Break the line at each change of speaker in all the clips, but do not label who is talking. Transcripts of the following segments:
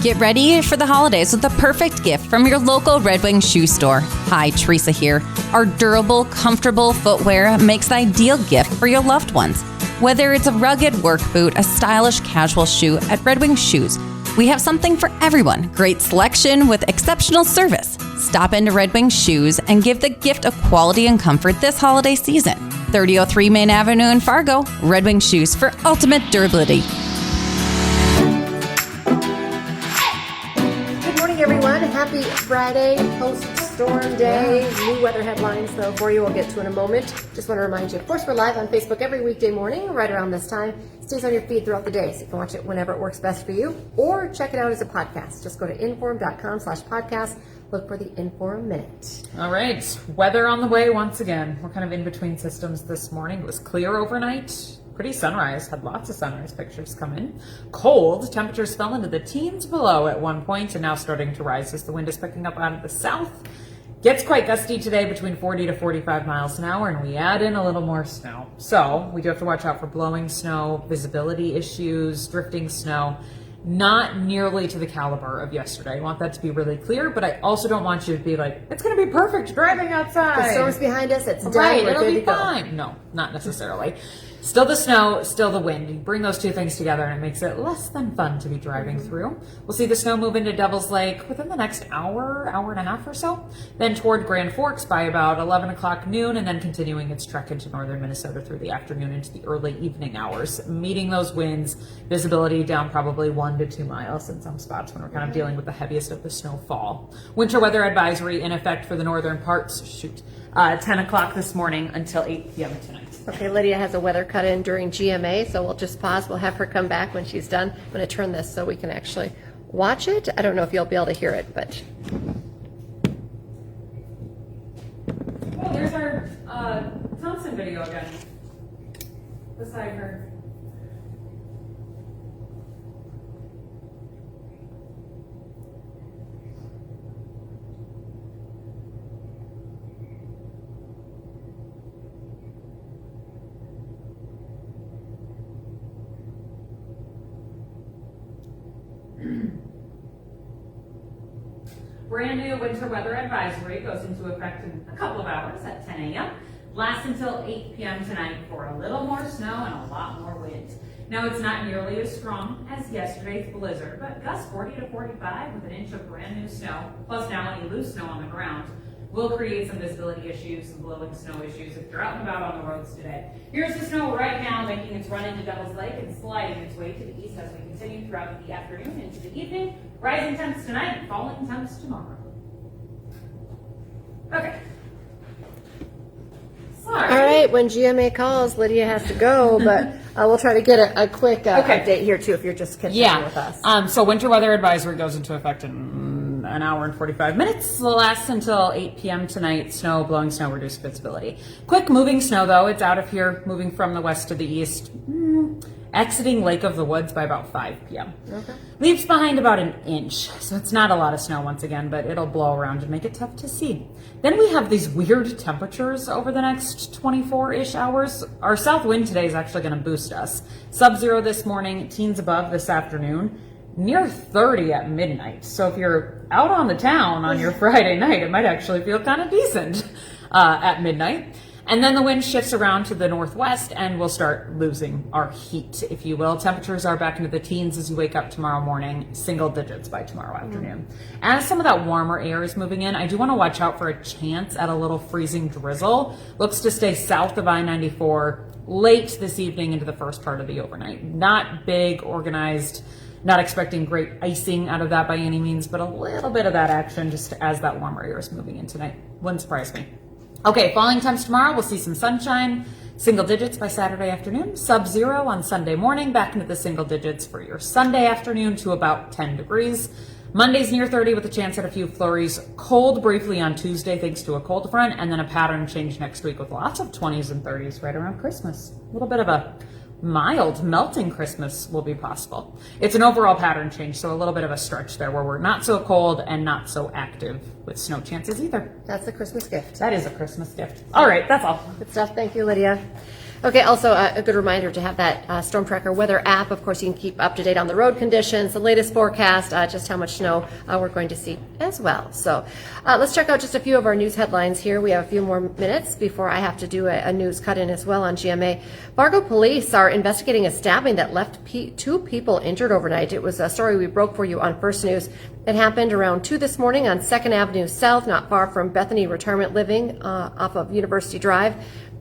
Get ready for the holidays with the perfect gift from your local Red Wing shoe store. Hi, Teresa here. Our durable, comfortable footwear makes the ideal gift for your loved ones. Whether it's a rugged work boot, a stylish casual shoe, at Red Wing Shoes, we have something for everyone. Great selection with exceptional service. Stop into Red Wing Shoes and give the gift of quality and comfort this holiday season. 3003 Main Avenue in Fargo, Red Wing Shoes for ultimate durability.
Everyone, happy Friday, post-storm day. New weather headlines, though, for you. We'll get to in a moment. Just want to remind you, of course, we're live on Facebook every weekday morning, right around this time. It stays on your feed throughout the day, so you can watch it whenever it works best for you, or check it out as a podcast. Just go to inform.com/podcast. Look for the Inform Minute.
All right, weather on the way once again. We're kind of in between systems this morning. It was clear overnight. Pretty sunrise, had lots of sunrise pictures come in. Cold, temperatures fell into the teens below at one point and now starting to rise as the wind is picking up out of the south. Gets quite gusty today, between 40 to 45 miles an hour, and we add in a little more snow. So we do have to watch out for blowing snow, visibility issues, drifting snow. Not nearly to the caliber of yesterday. I want that to be really clear, but I also don't want you to be like, it's going to be perfect driving outside.
The storm's behind us, it's done,
right,
we're
it'll
good
be
to go.
fine. No, not necessarily. Still the snow, still the wind. You bring those two things together and it makes it less than fun to be driving through. We'll see the snow move into Devil's Lake within the next hour and a half or so. Then toward Grand Forks by about 11 o'clock noon, and then continuing its trek into northern Minnesota through the afternoon into the early evening hours. Meeting those winds, visibility down probably 1 to 2 miles in some spots when we're kind of dealing with the heaviest of the snowfall. Winter weather advisory in effect for the northern parts, 10 o'clock this morning until 8 p.m. tonight.
Okay, Lydia has a weather cut in during GMA, so we'll just pause. We'll have her come back when she's done. I'm going to turn this so we can actually watch it. I don't know if you'll be able to hear it, but...
Oh, there's our Thompson video again. Beside her. Brand new winter weather advisory goes into effect in a couple of hours at 10 a.m. Lasts until 8 p.m. tonight for a little more snow and a lot more wind. Now, it's not nearly as strong as yesterday's blizzard, but gusts 40 to 45 with an inch of brand new snow, plus now any loose snow on the ground, will create some visibility issues, some blowing snow issues if you're out and about on the roads today. Here's the snow right now making its run into Devil's Lake and sliding its way to the east as we continue throughout the afternoon into the evening. Rising temps tonight, falling temps tomorrow. Okay. Sorry.
All right, when GMA calls, Lydia has to go, but we'll try to get a quick update here, too, if you're just catching up with us.
So winter weather advisory goes into effect in an hour and 45 minutes. It'll last until 8 p.m. tonight. Snow, blowing snow, reduced visibility. Quick moving snow, though. It's out of here, moving from the west to the east. Exiting Lake of the Woods by about 5 p.m.
Okay.
Leaves behind about an inch, so it's not a lot of snow once again, but it'll blow around and make it tough to see. Then we have these weird temperatures over the next 24-ish hours. Our south wind today is actually going to boost us. Sub-zero this morning, teens above this afternoon, near 30 at midnight. So if you're out on the town on your Friday night, it might actually feel kind of decent at midnight. And then the wind shifts around to the northwest and we'll start losing our heat, if you will. Temperatures are back into the teens as you wake up tomorrow morning, single digits by tomorrow afternoon. As some of that warmer air is moving in, I do want to watch out for a chance at a little freezing drizzle. Looks to stay south of I-94 late this evening into the first part of the overnight. Not big, organized, not expecting great icing out of that by any means, but a little bit of that action just as that warmer air is moving in tonight. Wouldn't surprise me. Okay, falling temps tomorrow, we'll see some sunshine, single digits by Saturday afternoon, sub-zero on Sunday morning, back into the single digits for your Sunday afternoon to about 10 degrees. Monday's near 30 with a chance at a few flurries. Cold briefly on Tuesday thanks to a cold front, and then a pattern change next week with lots of 20s and 30s right around Christmas. A little bit of a mild melting Christmas will be possible. It's an overall pattern change, so a little bit of a stretch there where we're not so cold and not so active with snow chances either.
That's a Christmas gift.
That is a Christmas gift. All right, that's all.
Good stuff. Thank you, Lydia. Okay, also a good reminder to have that Storm Tracker weather app. Of course, you can keep up to date on the road conditions, the latest forecast, just how much snow we're going to see as well. So let's check out just a few of our news headlines here. We have a few more minutes before I have to do a news cut-in as well on GMA. Fargo police are investigating a stabbing that left two people injured overnight. It was a story we broke for you on First News. It happened around 2 this morning on 2nd Avenue South, not far from Bethany Retirement Living off of University Drive.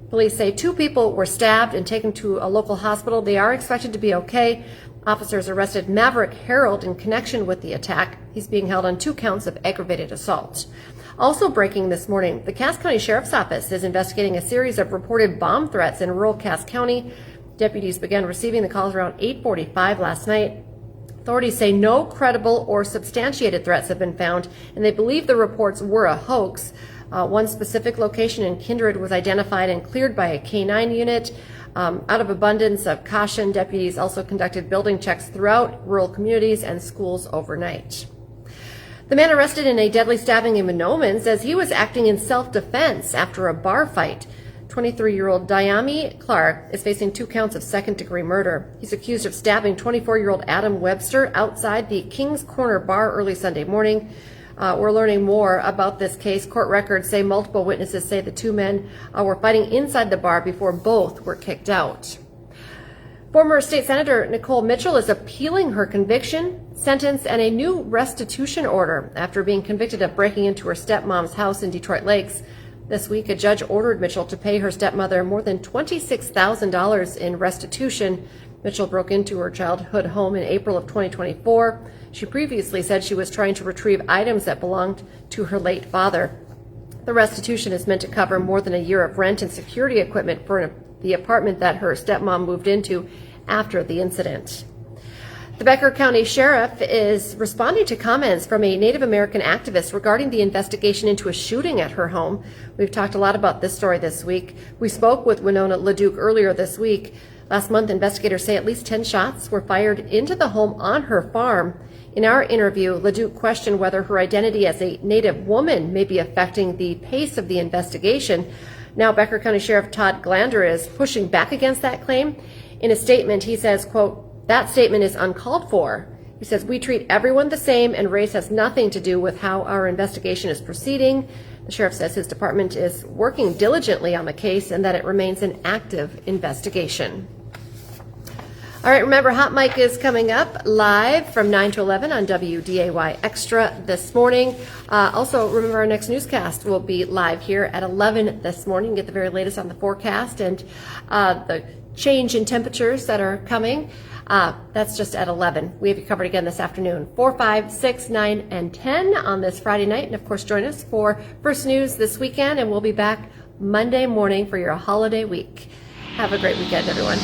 Police say 2 people were stabbed and taken to a local hospital. They are expected to be okay. Officers arrested Maverick Harold in connection with the attack. He's being held on 2 counts of aggravated assault. Also breaking this morning, the Cass County Sheriff's Office is investigating a series of reported bomb threats in rural Cass County. Deputies began receiving the calls around 8:45 last night. Authorities say no credible or substantiated threats have been found, and they believe the reports were a hoax. One specific location in Kindred was identified and cleared by a K-9 unit. Out of abundance of caution, deputies also conducted building checks throughout rural communities and schools overnight. The man arrested in a deadly stabbing in Monoman says he was acting in self-defense after a bar fight. 23-year-old Diami Clark is facing 2 counts of second-degree murder. He's accused of stabbing 24-year-old Adam Webster outside the King's Corner bar early Sunday morning. We're learning more about this case. Court records say multiple witnesses say the 2 men were fighting inside the bar before both were kicked out. Former State Senator Nicole Mitchell is appealing her conviction, sentence, and a new restitution order after being convicted of breaking into her stepmom's house in Detroit Lakes. This week, a judge ordered Mitchell to pay her stepmother more than $26,000 in restitution. Mitchell broke into her childhood home in April of 2024. She previously said she was trying to retrieve items that belonged to her late father. The restitution is meant to cover more than a year of rent and security equipment for the apartment that her stepmom moved into after the incident. The Becker County Sheriff is responding to comments from a Native American activist regarding the investigation into a shooting at her home. We've talked a lot about this story this week. We spoke with Winona LeDuc earlier this week. Last month, investigators say at least 10 shots were fired into the home on her farm. In our interview, LeDuc questioned whether her identity as a Native woman may be affecting the pace of the investigation. Now, Becker County Sheriff Todd Glander is pushing back against that claim. In a statement, he says, quote, "That statement is uncalled for." He says, "We treat everyone the same, and race has nothing to do with how our investigation is proceeding." The sheriff says his department is working diligently on the case and that it remains an active investigation. All right, remember, Hot Mic is coming up live from 9 to 11 on WDAY Extra this morning. Also, remember, our next newscast will be live here at 11 this morning. Get the very latest on the forecast and the change in temperatures that are coming. That's just at 11. We have you covered again this afternoon, 4, 5, 6, 9, and 10 on this Friday night. And, of course, join us for First News this weekend, and we'll be back Monday morning for your holiday week. Have a great weekend, everyone.